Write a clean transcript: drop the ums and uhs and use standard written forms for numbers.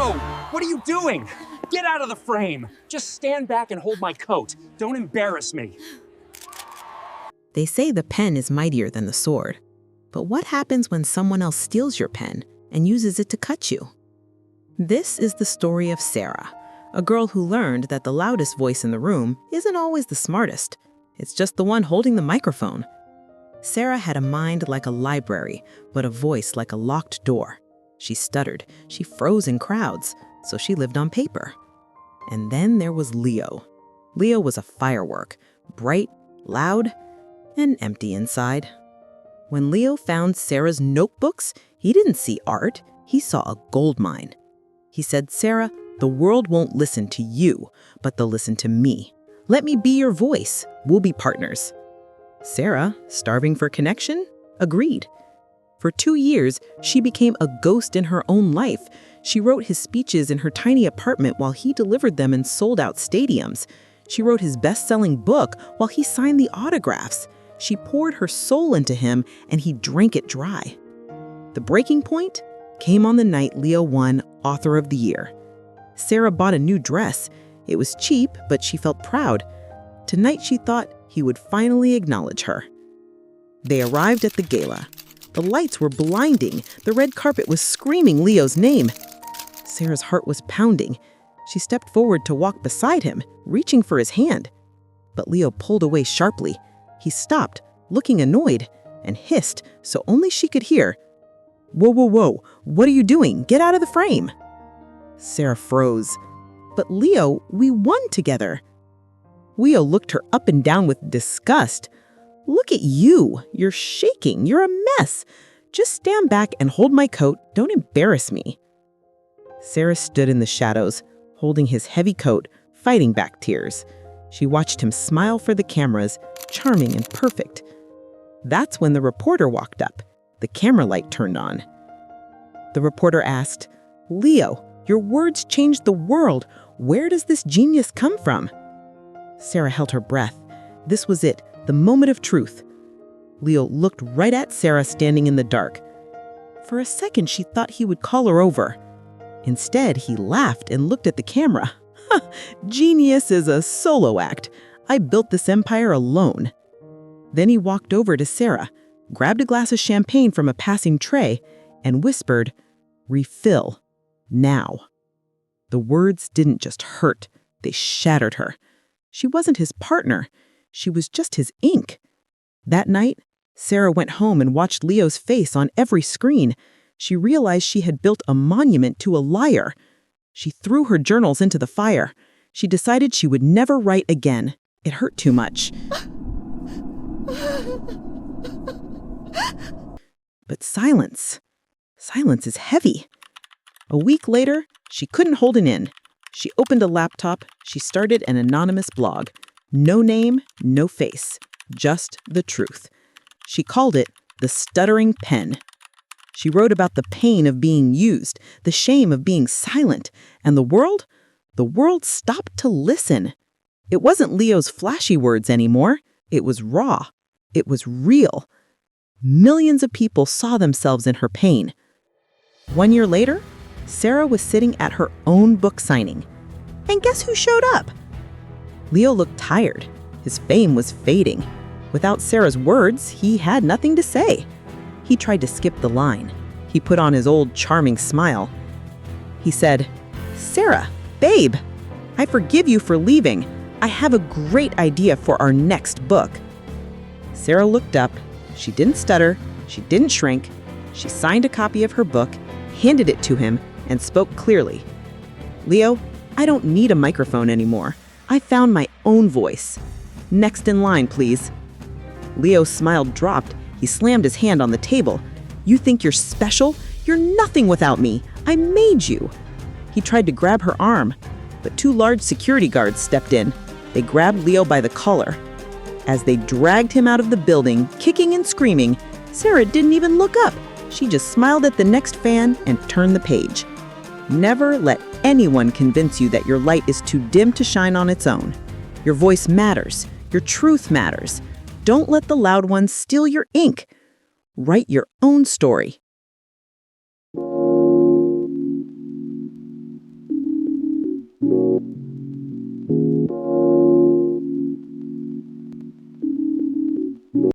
Whoa! What are you doing? Get out of the frame! Just stand back and hold my coat. Don't embarrass me. They say the pen is mightier than the sword. But what happens when someone else steals your pen and uses it to cut you? This is the story of Sarah, a girl who learned that the loudest voice in the room isn't always the smartest. It's just the one holding the microphone. Sarah had a mind like a library, but a voice like a locked door. She stuttered, she froze in crowds, so she lived on paper. And then there was Leo. Leo was a firework, bright, loud, and empty inside. When Leo found Sarah's notebooks, he didn't see art, he saw a gold mine. He said, "Sarah, the world won't listen to you, but they'll listen to me. Let me be your voice. We'll be partners." Sarah, starving for connection, agreed. For 2 years, she became a ghost in her own life. She wrote his speeches in her tiny apartment while he delivered them in sold-out stadiums. She wrote his best-selling book while he signed the autographs. She poured her soul into him, and he drank it dry. The breaking point came on the night Leo won Author of the Year. Sarah bought a new dress. It was cheap, but she felt proud. Tonight she thought he would finally acknowledge her. They arrived at the gala. The lights were blinding. The red carpet was screaming Leo's name. Sarah's heart was pounding. She stepped forward to walk beside him, reaching for his hand. But Leo pulled away sharply. He stopped, looking annoyed, and hissed so only she could hear, "Whoa, whoa, whoa, what are you doing? Get out of the frame." Sarah froze. "But Leo, we won together." Leo looked her up and down with disgust. "Look at you. You're shaking. You're a mess. Just stand back and hold my coat. Don't embarrass me." Sarah stood in the shadows, holding his heavy coat, fighting back tears. She watched him smile for the cameras, charming and perfect. That's when the reporter walked up. The camera light turned on. The reporter asked, "Leo, your words changed the world. Where does this genius come from?" Sarah held her breath. This was it, the moment of truth. Leo looked right at Sarah standing in the dark. For a second, she thought he would call her over. Instead, he laughed and looked at the camera. "Genius is a solo act. I built this empire alone." Then he walked over to Sarah, grabbed a glass of champagne from a passing tray, and whispered, "Refill, now." The words didn't just hurt, they shattered her. She wasn't his partner, she was just his ink. That night, Sarah went home and watched Leo's face on every screen. She realized she had built a monument to a liar. She threw her journals into the fire. She decided she would never write again. It hurt too much. But silence. Silence is heavy. A week later, she couldn't hold it in. She opened a laptop. She started an anonymous blog. No name, no face, just the truth. She called it the Stuttering Pen. She wrote about the pain of being used, the shame of being silent, and the world stopped to listen. It wasn't Leo's flashy words anymore. It was raw. It was real. Millions of people saw themselves in her pain. 1 year later, Sarah was sitting at her own book signing. And guess who showed up? Leo looked tired. His fame was fading. Without Sarah's words, he had nothing to say. He tried to skip the line. He put on his old charming smile. He said, "Sarah, babe, I forgive you for leaving. I have a great idea for our next book." Sarah looked up. She didn't stutter. She didn't shrink. She signed a copy of her book, handed it to him, and spoke clearly. "Leo, I don't need a microphone anymore. I found my own voice. Next in line, please." Leo's smile dropped. He slammed his hand on the table. "You think you're special? You're nothing without me. I made you." He tried to grab her arm, but 2 large security guards stepped in. They grabbed Leo by the collar. As they dragged him out of the building, kicking and screaming, Sarah didn't even look up. She just smiled at the next fan and turned the page. Never let anyone convince you that your light is too dim to shine on its own. Your voice matters. Your truth matters. Don't let the loud ones steal your ink. Write your own story.